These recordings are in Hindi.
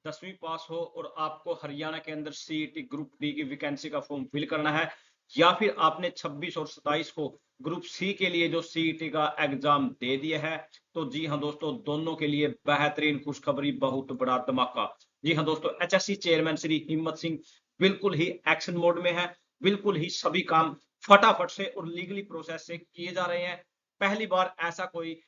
10वीं पास हो और आपको हरियाणा के अंदर सीईटी ग्रुप डी की वैकेंसी का फॉर्म फिल करना है, या फिर आपने 26 और 27 को ग्रुप सी के लिए जो सीईटी का एग्जाम दे दिया है, तो जी हाँ दोस्तों, दोनों के लिए बेहतरीन खुशखबरी, बहुत बड़ा धमाका। जी हाँ दोस्तों, एचएससी चेयरमैन श्री हिम्मत सिंह बिल्कुल ही एक्शन मोड में है, बिल्कुल ही सभी काम फटाफट से और लीगली प्रोसेस से किए जा रहे हैं। पहली बार ऐसा कोई,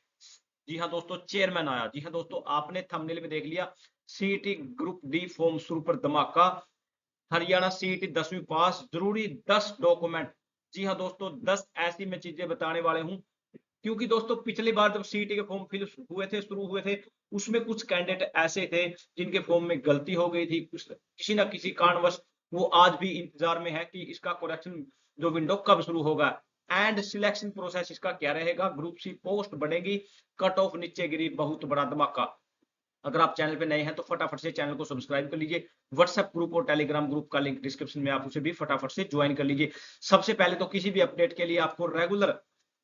जी हाँ दोस्तों, चेयरमैन आया। जी हाँ दोस्तों, आपने थंबनेल में देख लिया, सीईटी ग्रुप डी फॉर्म शुरू पर धमाका। हरियाणा सीईटी 10वीं पास, जरूरी 10 डॉक्यूमेंट। जी हाँ दोस्तों, 10 ऐसी मैं चीजें बताने वाले हूँ, क्योंकि दोस्तों पिछली बार जब सीईटी के फॉर्म फिल हुए थे, शुरू हुए थे, उसमें कुछ कैंडिडेट ऐसे थे जिनके फॉर्म में गलती हो गई थी, कुछ किसी ना किसी कारणवश वो आज भी इंतजार में है कि इसका करेक्शन जो विंडो कब शुरू होगा। एंड सिलेक्शन प्रोसेस इसका क्या रहेगा, ग्रुप सी पोस्ट बढ़ेगी, कट ऑफ नीचे गिरी, बहुत बड़ा धमाका। अगर आप चैनल पे नए हैं तो फटाफट से चैनल को सब्सक्राइब कर लीजिए। व्हाट्सएप ग्रुप और टेलीग्राम ग्रुप का लिंक डिस्क्रिप्शन में, आप उसे भी फटाफट से ज्वाइन कर लीजिए। सबसे पहले तो किसी भी अपडेट के लिए आपको रेगुलर,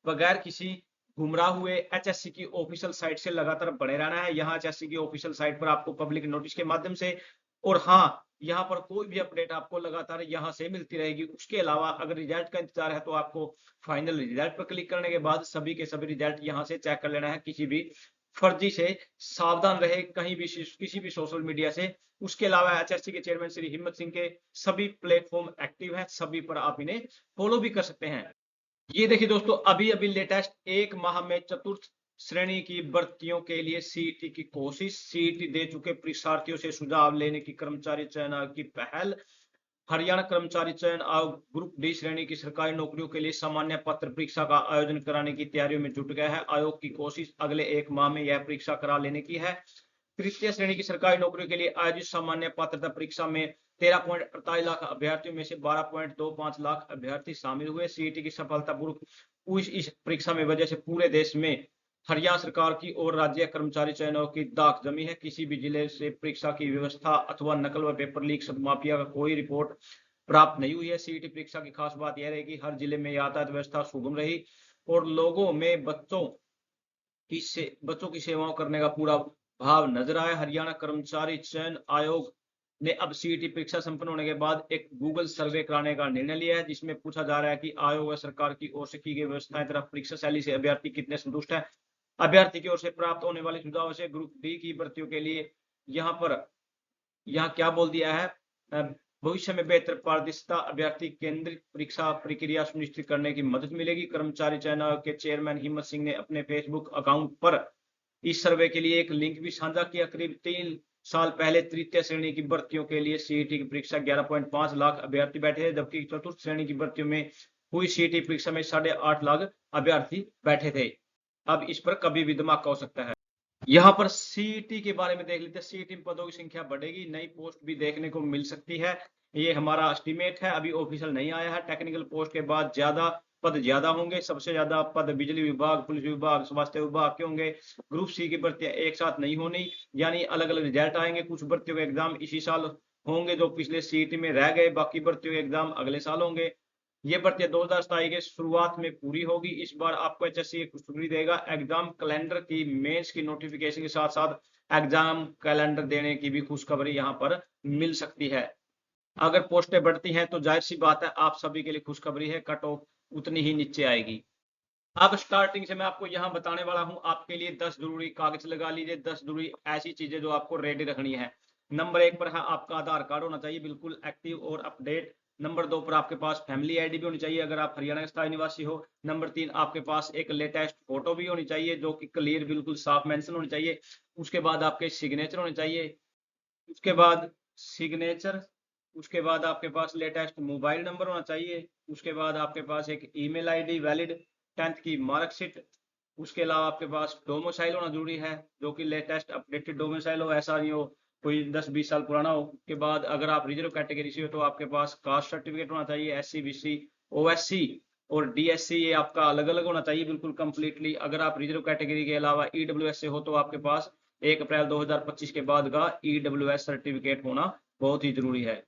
बगैर किसी गुमराह हुए, एचएससी की ऑफिशियल साइट से लगातार बने रहना है। यहाँ एचएससी की ऑफिशियल साइट पर आपको पब्लिक नोटिस के माध्यम से, और हाँ, यहाँ पर कोई भी अपडेट आपको लगातार यहाँ से मिलती रहेगी। उसके अलावा अगर रिजल्ट का इंतजार है तो आपको फाइनल रिजल्ट पर क्लिक करने के बाद सभी के सभी रिजल्ट यहाँ से चेक कर लेना है। किसी भी फर्जी से सावधान रहे, कहीं भी किसी भी सोशल मीडिया से। उसके अलावा एचएससी के चेयरमैन श्री हिम्मत सिंह के सभी प्लेटफॉर्म एक्टिव हैं, सभी पर आप इन्हें फॉलो भी कर सकते हैं। ये देखिए दोस्तों, अभी अभी लेटेस्ट, एक माह में चतुर्थ श्रेणी की भर्तियों के लिए सीईटी की कोशिश, सीईटी दे चुके परीक्षार्थियों से सुझाव लेने की कर्मचारी चयन आयोग की पहल। हरियाणा कर्मचारी चयन आयोग ग्रुप डी श्रेणी की सरकारी नौकरियों के लिए सामान्य पत्र परीक्षा का आयोजन कराने की तैयारियों में जुट गया है। आयोग की कोशिश अगले एक माह में यह परीक्षा करा लेने की है। तृतीय श्रेणी की सरकारी नौकरियों के लिए आयोजित सामान्य पात्रता परीक्षा में 13.48 लाख अभ्यर्थियों में से 12.25 लाख अभ्यर्थी शामिल हुए। सीईटी की सफलतापूर्वक हुई इस परीक्षा में वजह से पूरे देश में हरियाणा सरकार की और राज्य कर्मचारी चयन आयोग की दाख जमी है। किसी भी जिले से परीक्षा की व्यवस्था अथवा नकल व पेपर लीक माफिया का कोई रिपोर्ट प्राप्त नहीं हुई है। सीईटी परीक्षा की खास बात यह रहेगी, हर जिले में यातायात व्यवस्था सुगम रही और लोगों में बच्चों की सेवाओं करने का पूरा भाव नजर आया। हरियाणा कर्मचारी चयन आयोग ने अब सीईटी परीक्षा संपन्न होने के बाद एक गूगल सर्वे कराने का निर्णय लिया है, जिसमें पूछा जा रहा है कि आयोग व सरकार की ओर से की गई व्यवस्थाएं तथा परीक्षा शैली से अभ्यर्थी कितने संतुष्ट है। अभ्यर्थी की ओर से प्राप्त होने वाले सुझावों से ग्रुप डी की भर्तियों के लिए यहाँ क्या बोल दिया है, भविष्य में बेहतर पारदर्शिता, अभ्यर्थी केंद्रित परीक्षा प्रक्रिया सुनिश्चित करने की मदद मिलेगी। कर्मचारी चयन आयोग के चेयरमैन हिम्मत सिंह ने अपने फेसबुक अकाउंट पर इस सर्वे के लिए एक लिंक भी साझा किया। करीब 3 साल पहले तृतीय श्रेणी की भर्तियों के लिए सीईटी की परीक्षा 11.5 लाख अभ्यर्थी बैठे थे, जबकि चतुर्थ श्रेणी की भर्तियों में हुई सीईटी परीक्षा में 8.5 लाख अभ्यर्थी बैठे थे। अब इस पर कभी भी धमाका हो सकता है। यहाँ पर सीईटी के बारे में देख लेते हैं। सीईटी में पदों की संख्या बढ़ेगी, नई पोस्ट भी देखने को मिल सकती है। ये हमारा एस्टिमेट है, अभी ऑफिशियल नहीं आया है। टेक्निकल पोस्ट के बाद पद ज्यादा होंगे। सबसे ज्यादा पद बिजली विभाग, पुलिस विभाग, स्वास्थ्य विभाग के होंगे। ग्रुप सी की भर्तियां एक साथ नहीं होनी, यानी अलग अलग रिजल्ट आएंगे। कुछ भर्तियों के एग्जाम इसी साल होंगे जो पिछले सीईटी में रह गए, बाकी भर्तियों के एग्जाम अगले साल होंगे। ये भर्तियां 2027 के शुरुआत में पूरी होगी। इस बार आपको एचएससी खुशखबरी देगा, एग्जाम कैलेंडर की, मेंस की नोटिफिकेशन के साथ साथ एग्जाम कैलेंडर देने की भी खुशखबरी यहाँ पर मिल सकती है। अगर पोस्टें बढ़ती हैं तो जाहिर सी बात है आप सभी के लिए खुशखबरी है, कट ऑफ उतनी ही नीचे आएगी। अब स्टार्टिंग से मैं आपको यहाँ बताने वाला हूँ, आपके लिए 10 जरूरी कागज लगा लीजिए, 10 जरूरी ऐसी चीजें जो आपको रेडी रखनी है। नंबर 1 पर है आपका आधार कार्ड होना चाहिए, बिल्कुल एक्टिव और अपडेट। नंबर 2 पर आपके पास फैमिली आईडी भी होनी चाहिए अगर आप हरियाणा के स्थायी निवासी हो। नंबर 3, आपके पास एक लेटेस्ट फोटो भी होनी चाहिए जो कि क्लियर, बिल्कुल साफ मेंशन होनी चाहिए। उसके बाद आपके सिग्नेचर होने चाहिए। उसके बाद सिग्नेचर, उसके बाद आपके पास लेटेस्ट मोबाइल नंबर होना चाहिए। उसके बाद आपके पास एक ईमेल आईडी वैलिड, 10th की मार्कशीट। उसके अलावा आपके पास डोमिसाइल होना जरूरी है, जो कि लेटेस्ट अपडेटेड डोमिसाइल हो, ऐसा नहीं हो कोई 10-20 साल पुराना हो। उसके बाद अगर आप रिजर्व कैटेगरी से हो तो आपके पास कास्ट सर्टिफिकेट होना चाहिए। एससी, बीसी, ओएससी और डीएससी ये आपका अलग अलग होना चाहिए, बिल्कुल कंप्लीटली। अगर आप रिजर्व कैटेगरी के अलावा ईडब्ल्यूएस से हो तो आपके पास 1 अप्रैल 2025 के बाद का ईडब्ल्यूएस सर्टिफिकेट होना बहुत ही जरूरी है।